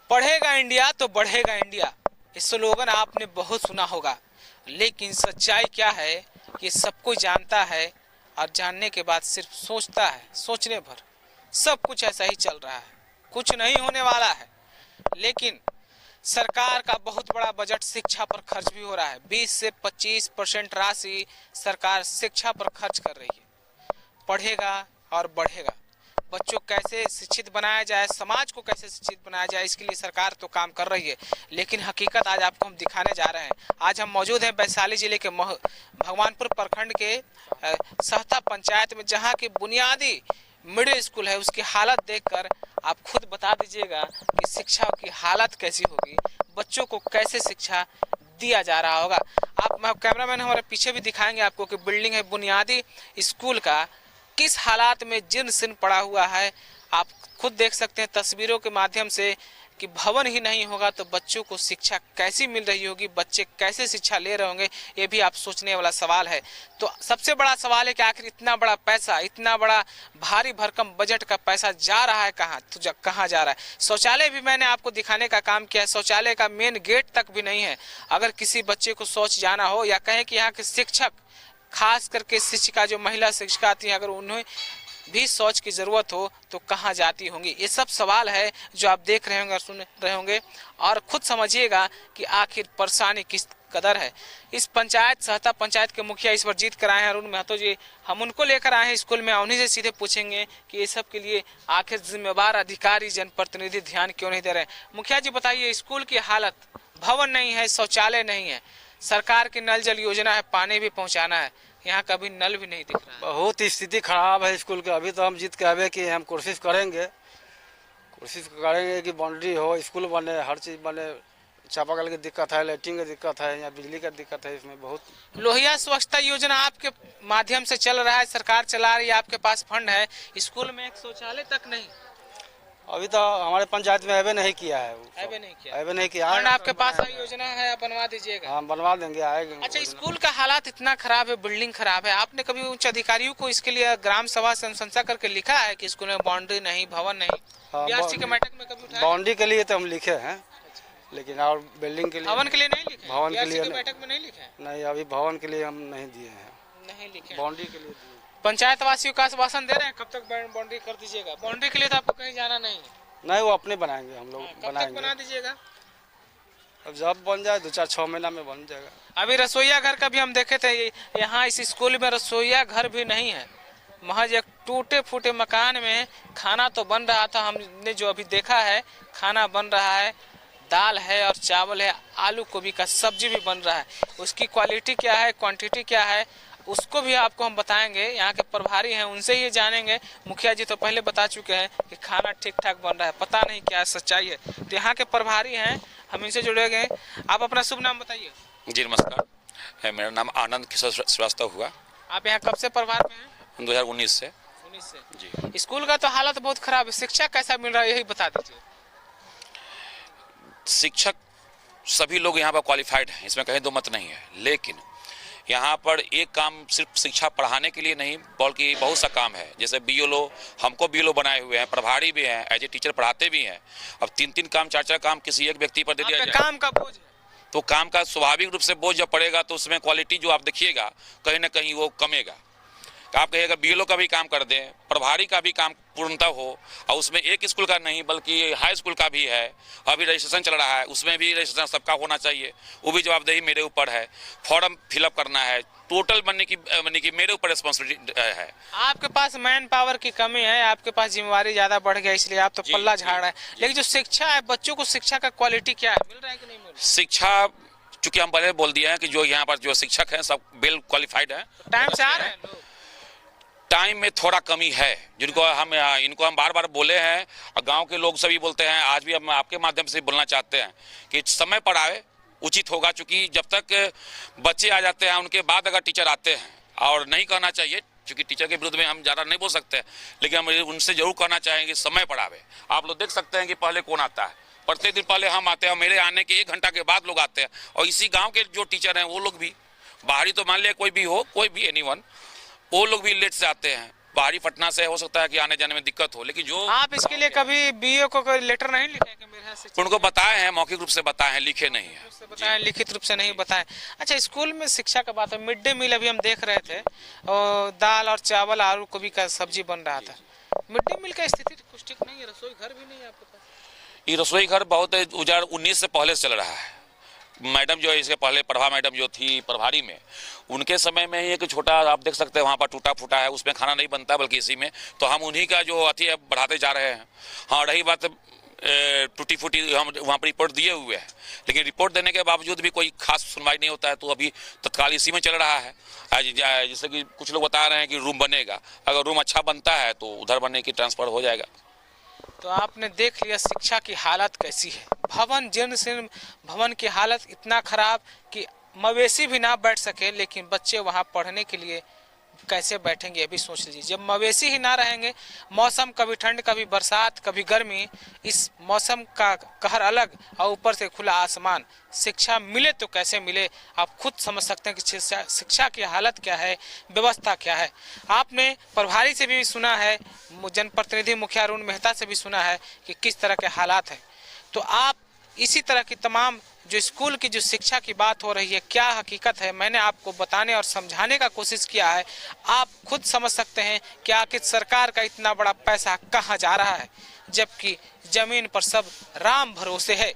पढ़ेगा इंडिया तो बढ़ेगा इंडिया, इस स्लोगन आपने बहुत सुना होगा, लेकिन सच्चाई क्या है कि सब कोई जानता है और जानने के बाद सिर्फ सोचता है, सोचने भर सब कुछ ऐसा ही चल रहा है, कुछ नहीं होने वाला है। लेकिन सरकार का बहुत बड़ा बजट शिक्षा पर खर्च भी हो रहा है। 20 से 25% राशि सरकार शिक्षा पर खर्च कर रही है। पढ़ेगा और बढ़ेगा, बच्चों कैसे शिक्षित बनाया जाए, समाज को कैसे शिक्षित बनाया जाए, इसके लिए सरकार तो काम कर रही है। लेकिन हकीकत आज आपको हम दिखाने जा रहे हैं। आज हम मौजूद हैं वैशाली जिले के भगवानपुर प्रखंड के सहता पंचायत में, जहां की बुनियादी मिडिल स्कूल है, उसकी हालत देखकर आप खुद बता दीजिएगा कि शिक्षा की हालत कैसी होगी, बच्चों को कैसे शिक्षा दिया जा रहा होगा। आप कैमरामैन हमारे पीछे भी दिखाएंगे आपको कि बिल्डिंग है बुनियादी स्कूल का किस हालात में जीर्ण शीर्ण पड़ा हुआ है। आप खुद देख सकते हैं तस्वीरों के माध्यम से कि भवन ही नहीं होगा तो बच्चों को शिक्षा कैसी मिल रही होगी, बच्चे कैसे शिक्षा ले रहे होंगे, ये भी आप सोचने वाला सवाल है। तो सबसे बड़ा सवाल है कि आखिर इतना बड़ा पैसा, इतना बड़ा भारी भरकम बजट का पैसा जा रहा है कहाँ, तो कहाँ जा रहा है। शौचालय भी मैंने आपको दिखाने का काम किया है, शौचालय का मेन गेट तक भी नहीं है। अगर किसी बच्चे को शौच जाना हो या कहें कि यहाँ के शिक्षक, खास करके शिक्षिका जो महिला शिक्षिका आती है, अगर उन्हें भी शौच की जरूरत हो तो कहाँ जाती होंगी। ये सब सवाल है जो आप देख रहे होंगे और सुन रहे होंगे, और खुद समझिएगा कि आखिर परेशानी किस कदर है। इस पंचायत सहता पंचायत के मुखिया इस बार जीत कर आए हैं अरुण महतो जी, हम उनको लेकर आए हैं स्कूल में, उन्हीं से सीधे पूछेंगे कि ये सब के लिए आखिर जिम्मेवार अधिकारी जनप्रतिनिधि ध्यान क्यों नहीं दे रहे। मुखिया जी बताइए, स्कूल की हालत, भवन नहीं है, शौचालय नहीं है, सरकार की नल जल योजना है, पानी भी पहुँचाना है, यहाँ कभी नल भी नहीं दिख रहा है। बहुत स्थिति खराब है स्कूल की। अभी तो हम जीत के आवे कि हम कोशिश करेंगे कि बाउंड्री हो, स्कूल बने, हर चीज़ बने। चापाकल की दिक्कत है, लाइटिंग की दिक्कत है, यहाँ बिजली का दिक्कत है, इसमें बहुत। लोहिया स्वच्छता योजना आपके माध्यम से चल रहा है, सरकार चला रही है, आपके पास फंड है, स्कूल में एक शौचालय तक नहीं। अभी तो हमारे पंचायत में अबे नहीं किया है, अबे नहीं किया। फंड आपके पास योजना है, आप बनवा दीजिएगा। हाँ, बनवा देंगे, आएंगे। अच्छा, स्कूल का हालात इतना खराब है, बिल्डिंग खराब है, आपने कभी उच्च अधिकारियों को इसके लिए ग्राम सभा से अनुशंसा करके लिखा है कि स्कूल में बाउंड्री नहीं, भवन नहीं? बीआरसी के बैठक में कभी उठाया? बाउंड्री के लिए तो हम लिखे हैं, लेकिन और बिल्डिंग के लिए, भवन के लिए नहीं लिखे? भवन के लिए बैठक में नहीं लिखे? नहीं, अभी भवन के लिए हम नहीं दिए हैं, नहीं लिखे, बाउंड्री के लिए। पंचायत वासियों का आश्वासन दे रहे हैं, कब तक बाउंड्री कर दीजिएगा? बाउंड्री के लिए तो आपको कहीं जाना नहीं है। नहीं, वो अपने बनाएंगे, हम लोग बनाएंगे। बना दीजिएगा, अब जब बन जाए 2-4-6 महीना में बन जाएगा। अभी रसोईया घर का भी हम देखे थे, यहाँ इस स्कूल में रसोईया घर भी नहीं है, महज एक टूटे फूटे मकान में खाना तो बन रहा था। हमने जो अभी देखा है, खाना बन रहा है, दाल है और चावल है, आलू गोभी का सब्जी भी बन रहा है। उसकी क्वालिटी क्या है, क्वांटिटी क्या है, उसको भी आपको हम बताएंगे। यहाँ के प्रभारी हैं, उनसे ही जानेंगे। मुखिया जी तो पहले बता चुके हैं कि खाना ठीक ठाक बन रहा है, पता नहीं क्या सच्चाई है। तो यहाँ के प्रभारी हैं, हम इनसे जुड़ेंगे। आप अपना शुभ नाम बताइए। जी नमस्कार, मेरा नाम आनंद किशोर श्रीवास्तव हुआ। आप यहाँ कब से प्रभार में हैं? 2019 से। जी। स्कूल का तो हालत बहुत खराब है, शिक्षा कैसा मिल रहा है यही बता दीजिए। शिक्षक सभी लोग यहाँ पर क्वालिफाइड हैं, इसमें कहीं दो मत नहीं है, लेकिन यहाँ पर एक काम सिर्फ शिक्षा पढ़ाने के लिए नहीं बल्कि बहुत सा काम है। जैसे बीएलओ, हमको बीएलओ बनाए हुए हैं, प्रभारी भी हैं, एज ए टीचर पढ़ाते भी हैं। अब 3-3 काम 4-4 काम किसी एक व्यक्ति पर दे दिया जाए, काम का बोझ है, तो काम का स्वाभाविक रूप से बोझ जब पड़ेगा तो उसमें क्वालिटी जो आप देखिएगा कहीं ना कहीं वो कमेगा। आप कहिएगा बीएलओ का भी काम कर दें, प्रभारी का भी काम पूर्णतः हो, और उसमें एक स्कूल का नहीं बल्कि हाई स्कूल का भी है। अभी रजिस्ट्रेशन चल रहा है, उसमें भी रजिस्ट्रेशन सबका होना चाहिए, वो भी जवाबदेही मेरे ऊपर है। फॉर्म फिलअप करना है, टोटल बनने की मेरे ऊपर रिस्पॉन्सिबिलिटी है। आपके पास मैन पावर की कमी है, आपके पास जिम्मेवारी ज्यादा बढ़ गया, इसलिए आप तो पल्ला झाड़ रहे हैं। लेकिन जो शिक्षा है, बच्चों को शिक्षा का क्वालिटी क्या है, मिल रहा है कि नहीं मिल रहा? शिक्षा चूंकि हम पहले बोल दिए हैं कि जो यहाँ पर जो शिक्षक हैं सब वेल क्वालिफाइड हैं, टाइम से आ रहे हैं लोग। टाइम में थोड़ा कमी है, जिनको इनको हम बार बार बोले हैं और गांव के लोग सभी बोलते हैं। आज भी हम आपके माध्यम से बोलना चाहते हैं कि समय पर आए, उचित होगा। चूंकि जब तक बच्चे आ जाते हैं उनके बाद अगर टीचर आते हैं, और नहीं कहना चाहिए क्योंकि टीचर के विरुद्ध में हम ज़्यादा नहीं बोल सकते, लेकिन हम उनसे जरूर कहना चाहेंगे समय पर आवे। आप लोग देख सकते हैं कि पहले कौन आता है, प्रत्येक दिन पहले हम आते हैं, मेरे आने के 1 घंटा के बाद लोग आते हैं। और इसी गाँव के जो टीचर हैं वो लोग भी, बाहरी तो मान लिया कोई भी हो, कोई भी एनीवन, वो लोग भी लेट से आते हैं। बाहरी पटना से हो सकता है कि आने जाने में दिक्कत हो, लेकिन जो आप इसके लिए कभी बीओ को कोई लेटर नहीं लिखे कि मेरे यहाँ से उनको बताए हैं, मौखिक रूप से बताए हैं, लिखे नहीं है। से बताएं, लिखित रूप से नहीं बताएं। अच्छा, स्कूल में शिक्षा का बात है, मिड डे मील अभी हम देख रहे थे और दाल और चावल आलू गोभी का सब्जी बन रहा था। मिड डे मील का स्थिति कुछ ठीक नहीं है, रसोई घर भी नहीं है आपके पास। ये रसोई घर बहुत 2019 से पहले से चल रहा है। मैडम जो है, इसके पहले प्रभा मैडम जो थी प्रभारी में, उनके समय में ही एक छोटा आप देख सकते हैं वहाँ पर टूटा फूटा है, उसमें खाना नहीं बनता बल्कि इसी में, तो हम उन्हीं का जो अति है बढ़ाते जा रहे हैं। हाँ, रही बात टूटी फूटी, हम वहाँ पर रिपोर्ट दिए हुए हैं, लेकिन रिपोर्ट देने के बावजूद भी कोई खास सुनवाई नहीं होता है, तो अभी तत्काल इसी में चल रहा है। जैसे कि कुछ लोग बता रहे हैं कि रूम बनेगा, अगर रूम अच्छा बनता है तो उधर बनने की ट्रांसफर हो जाएगा। तो आपने देख लिया शिक्षा की हालत कैसी है। भवन, जीर्ण शीर्ण भवन की हालत इतना खराब कि मवेशी भी ना बैठ सके, लेकिन बच्चे वहाँ पढ़ने के लिए कैसे बैठेंगे ये भी सोच लीजिए। जब मवेशी ही ना रहेंगे, मौसम कभी ठंड कभी बरसात कभी गर्मी, इस मौसम का कहर अलग और ऊपर से खुला आसमान, शिक्षा मिले तो कैसे मिले आप खुद समझ सकते हैं कि शिक्षा की हालत क्या है, व्यवस्था क्या है। आपने प्रभारी से भी सुना है, जनप्रतिनिधि मुखिया अरुण मेहता से भी सुना है कि किस तरह के हालात हैं। तो आप इसी तरह की तमाम जो स्कूल की जो शिक्षा की बात हो रही है, क्या हकीकत है, मैंने आपको बताने और समझाने का कोशिश किया है। आप खुद समझ सकते हैं कि आखिर सरकार का इतना बड़ा पैसा कहाँ जा रहा है, जबकि जमीन पर सब राम भरोसे है।